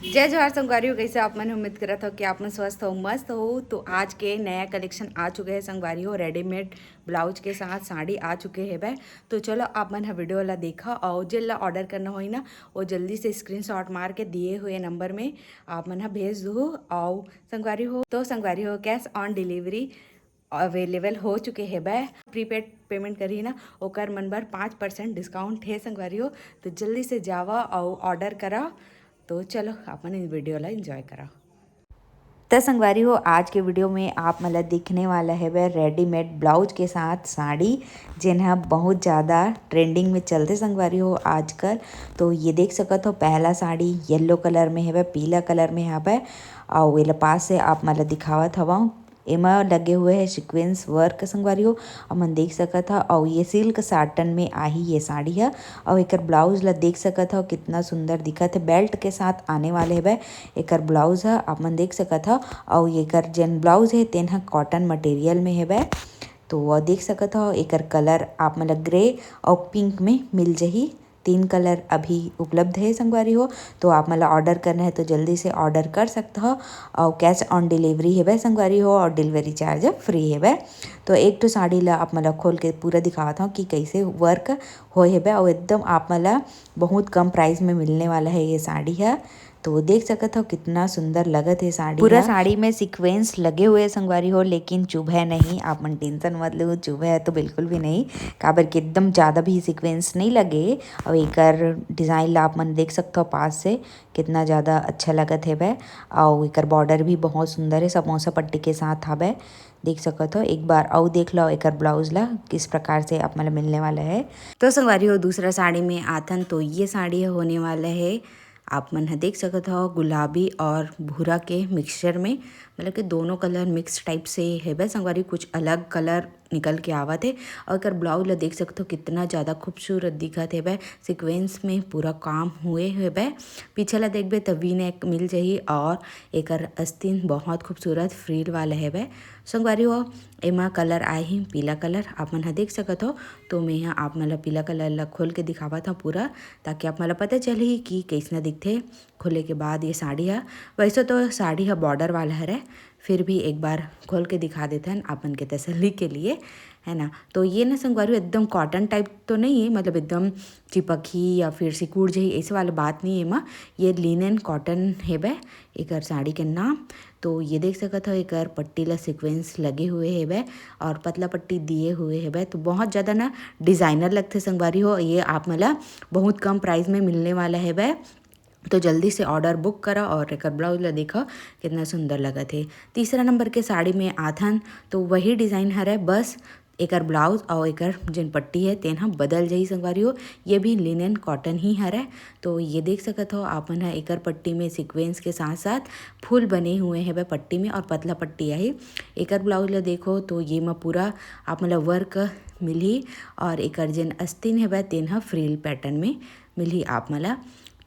जय जवाहर संगवारी हो। कैसे आप मन उम्मीद करत हो कि आप मन स्वस्थ हो मस्त हो। तो आज के नया कलेक्शन आ चुके हैं संगवारी हो। रेडीमेड ब्लाउज के साथ साड़ी आ चुके हैं भाई। तो चलो आप मन वीडियो ला देखा और जिला ऑर्डर करना हो ना वो जल्दी से स्क्रीनशॉट मार के दिए हुए नंबर में आप मन भेज दो। और संगवारी हो तो संगवारी हो कैश ऑन डिलीवरी अवेलेबल हो चुके हैं भाई। प्रीपेड पेमेंट करी ना ओकर मन बर 5% डिस्काउंट है संगवारी हो। तो जल्दी से जावा और ऑर्डर करा। तो चलो अपन इस वीडियो ला एंजॉय करा। तो संगवारी हो आज के वीडियो में आप मतलब दिखने वाला है वह रेडीमेड ब्लाउज के साथ साड़ी जिन्हें बहुत ज़्यादा ट्रेंडिंग में चलते संगवारी हो आजकल। तो ये देख सकत हो पहला साड़ी येलो कलर में है वह पीला कलर में है वह और वे पास से आप मतलब दिखावत हवा एमा लगे हुए है सीक्वेंस वर्क संगवारी हो। और मन देख सकत हा और ये सिल्क साटन में आही ये साड़ी है। और एक ब्लाउज ला देख सकत हो कितना सुंदर दिखत है बेल्ट के साथ आने वाले है एक ब्लाउज है आप मन देख सकत हो। और ये जेन ब्लाउज है तेन हा कॉटन मटेरियल में है तो वह देख सकत हो एक कलर आप मतलब ग्रे और पिंक में मिल जाही। 3 कलर अभी उपलब्ध है संगवारी हो। तो आप मतलब ऑर्डर करना है तो जल्दी से ऑर्डर कर सकते हो। और कैश ऑन डिलीवरी है संगवारी हो और डिलीवरी चार्ज फ्री है। तो एक तो साड़ी ला आप मतलब खोल के पूरा दिखाता हूँ कि कैसे वर्क हो है और एकदम आप मतलब बहुत कम प्राइस में मिलने वाला है ये साड़ी है। तो देख सकत हो कितना सुंदर लगत है साड़ी। पूरा साड़ी में सीक्वेंस लगे हुए संगवारी हो लेकिन चुभे नहीं आप मन टेंशन मत लो चुभे है तो बिल्कुल भी नहीं काबर के एकदम ज़्यादा भी सीक्वेंस नहीं लगे। और एक डिज़ाइन ला आप मन देख सकते हो पास से कितना ज़्यादा अच्छा लगत है वह। और एक बॉर्डर भी बहुत सुंदर है समोसा पट्टी के साथ हवे देख सकत हो। एक बार और देख लो एक ब्लाउज ला किस प्रकार से आप मतलब मिलने वाला है। तो संगवारी हो दूसरा साड़ी में आथन तो ये साड़ी होने वाला है आप मन देख सकत हो गुलाबी और भूरा के मिक्सचर में मतलब कि दोनों कलर मिक्स टाइप से है संगवारी कुछ अलग कलर निकल के आवत है। और अगर ब्लाउज ला देख सकते हो कितना ज़्यादा खूबसूरत दिखत है सीक्वेंस में पूरा काम हुए है पीछे ला देखबे तो वी नेक मिल जाही और एक अस्तीन बहुत खूबसूरत फ्रील वाला है संगवारी हो। एमा कलर आए ही पीला कलर आप मन देख सकत हो। तो मैं यहाँ आप मतलब पीला कलर ला खोल के दिखावा था पूरा ताकि आप मतलब पता चले कि कैसना दिखते खोले के बाद ये साड़ी है। वैसे तो साड़ी है बॉर्डर वाला है फिर भी एक बार खोल के दिखा देते हैं अपन के तसल्ली के लिए है ना। तो ये ना संगवारी एकदम कॉटन टाइप तो नहीं है मतलब एकदम चिपकी या फिर सिकुड़ जाही ऐसे वाला बात नहीं है माँ ये लिनन कॉटन है एक साड़ी के नाम। तो ये देख सकत हो एक पट्टी ला सीक्वेंस लगे हुए है और पतला पट्टी दिए हुए है तो बहुत ज़्यादा ना डिज़ाइनर लगते संगवारी हो। ये आप मतलब बहुत कम प्राइस में मिलने वाला है तो जल्दी से ऑर्डर बुक करा और एक ब्लाउज ला देखा कितना सुंदर लगा थे। तीसरा नंबर के साड़ी में आथन तो वही डिज़ाइन है बस एक ब्लाउज और एक जिन पट्टी है तेन हम बदल जाही संगवारी हो। ये भी लिनन कॉटन ही है। तो ये देख सकत हो आप मन एक पट्टी में सीक्वेंस के साथ साथ फूल बने हुए हैं पट्टी में और पतला पट्टी आई एक ब्लाउज ला देखो तो ये में पूरा आप मतलब वर्क मिली और एक जिन अस्तीन है तेन फ्रील पैटर्न में मिली आप मला।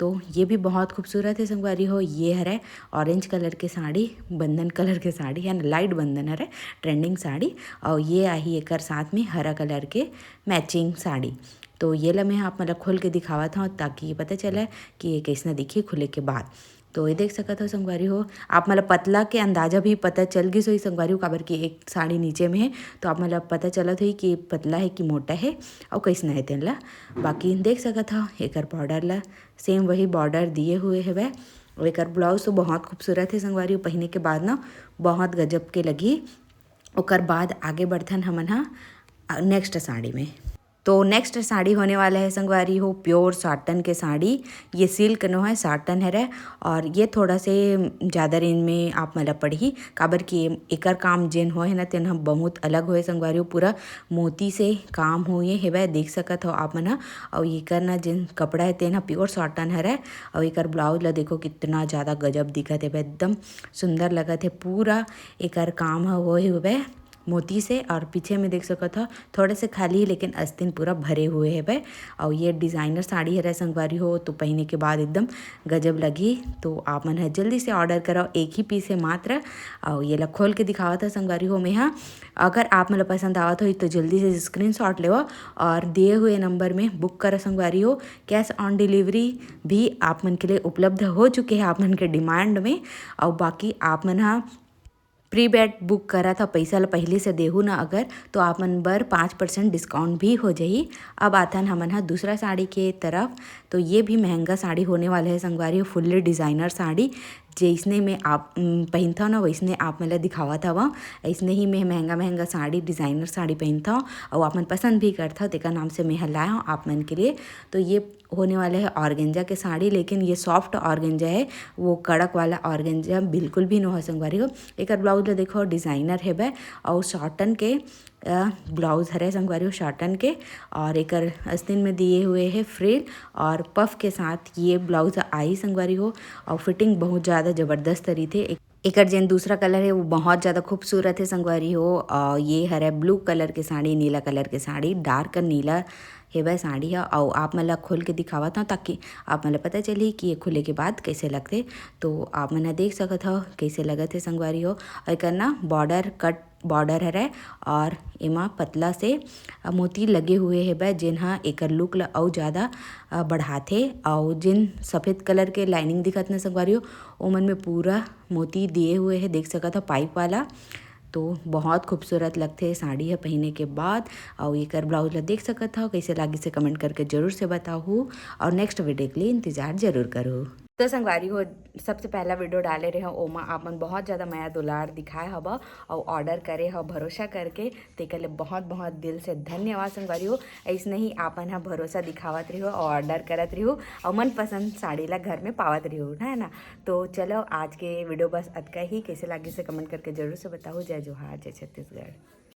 तो ये भी बहुत खूबसूरत है संगवारी हो। ये है ऑरेंज कलर के साड़ी बंधन कलर के साड़ी है ना लाइट बंधन है ट्रेंडिंग साड़ी और ये आई एक साथ में हरा कलर के मैचिंग साड़ी। तो ये ला मैं आप मतलब खोल के दिखावा था ताकि ये पता चला कि ये कैसना दिखी खुले के बाद। तो ये देख सकत हो संगवारी हो आप मतलब पतला के अंदाजा भी पता चल गई सो संगवारी हो काबर की एक साड़ी नीचे में है तो आप मतलब पता चलत हुई कि पतला है कि मोटा है और कैसना है तेन ला। बाकी देख सकत हो एक बॉर्डर ला सेम वही बॉर्डर दिए हुए है और एक ब्लाउज तो बहुत खूबसूरत है संगवारी पहने के बाद ना बहुत गजब के लगी। ओकर बाद आगे बढ़थन हमन हा नेक्स्ट साड़ी में। तो नेक्स्ट साड़ी होने वाला है संगवारी हो प्योर साटन के साड़ी। ये सिल्क नो है साटन है और ये थोड़ा से ज़्यादा रेंज में आप मतलब पड़ी काबर की एकर काम जेन हो है ना तेन हम बहुत अलग होए संगवारी हो पूरा मोती से काम हुए है देख सकत हो आप मन। और एकर ना जिन कपड़ा है तेन प्योर साटन है और एकर ब्लाउज ला देखो कितना ज़्यादा गजब दिखत है एकदम सुंदर लगत है पूरा एकर काम होए हुए मोती से, और पीछे में देख सकत हो थोड़े से खाली लेकिन अस्तिन पूरा भरे हुए है भाई। और ये डिज़ाइनर साड़ी है संगवारी हो, तो पहनने के बाद एकदम गजब लगी। तो आप मन जल्दी से ऑर्डर करो, एक ही पीस है मात्र। और ये ला खोल के दिखावा था संगवारी हो में। हाँ, अगर आप मतलब पसंद आवत हो तो जल्दी से स्क्रीनशॉट लेवा और दिए हुए नंबर में बुक करो संगवारी हो। कैश ऑन डिलीवरी भी आप मन के लिए उपलब्ध हो चुके हैं आप मन के डिमांड में। और बाकी आप मन हाँ प्री बेड बुक करा था, पैसा ला पहले से देहू ना अगर, तो आप मन बर 5% डिस्काउंट भी हो जाही। अब आथन हमन हा दूसरा साड़ी के तरफ। तो ये भी महंगा साड़ी होने वाला है संगवारी हो, फुल्ली डिज़ाइनर साड़ी। जैसने में आप पहनता ना वैसने आप मतलब दिखावा था वहाँ, ऐसने ही मैं महंगा साड़ी डिज़ाइनर साड़ी पहनता हूँ और आप मन पसंद भी करता हूँ। तेका नाम से मैं लाया हूँ आप मन के लिए। तो ये होने वाले है ऑर्गेंजा के साड़ी, लेकिन ये सॉफ्ट ऑर्गेंजा है, वो कड़क वाला ऑर्गेंजा बिल्कुल भी न हो संगवारी हो। एक ब्लाउज ला देखो डिज़ाइनर है बे, और शॉर्टन के ब्लाउज हरे संगवारी हो शॉर्टन के। और एक आस्तीन में दिए हुए है फ्रिल और पफ के साथ ये ब्लाउज आई संगवारी हो। और फिटिंग बहुत ज़्यादा ज़बरदस्त तरी थे। एक जेन दूसरा कलर है वो बहुत ज़्यादा खूबसूरत है संगवारी हो। और ये हरे ब्लू कलर के साड़ी, नीला कलर के साड़ी, डार्क नीला है वह साड़ी है। और आप मतलब खोल के दिखावा था ताकि आप मतलब पता चली कि ये खुले के बाद कैसे लगते। तो आप मन देख सकत हो कैसे लगत है संगवारी हो। और करना बॉर्डर कट बॉर्डर है और एमा पतला से मोती लगे हुए है बे, जिन्हा एकर लुक ला और ज़्यादा बढ़ाथे। और जिन सफ़ेद कलर के लाइनिंग दिखत न संगवारी हो, ओमन में पूरा मोती दिए हुए है, देख सकत हो पाइप वाला। तो बहुत खूबसूरत लगते साड़ी है पहनने के बाद। और ये कर ब्लाउज ला देख सकत हो कैसे लागी से कमेंट करके जरूर से बताओ। और नेक्स्ट वीडियो के लिए इंतजार जरूर करो। तो संगवारी हो सबसे पहला वीडियो डाले रहे ओमा आप मन बहुत ज़्यादा माया दुलार दिखाए हब और ऑर्डर करे हो भरोसा करके, तेकर ले बहुत बहुत दिल से धन्यवाद संगवारी हो। ऐसने ही आपन हा भरोसा दिखावत रही हो और ऑर्डर करत रही हो और मन पसंद साड़ी ला घर में पावत रही हो, है ना। तो चलो आज के वीडियो बस अतका ही, कैसे लागे से कमेंट करके जरूर से बताओ। जय जोहार, जय छत्तीसगढ़।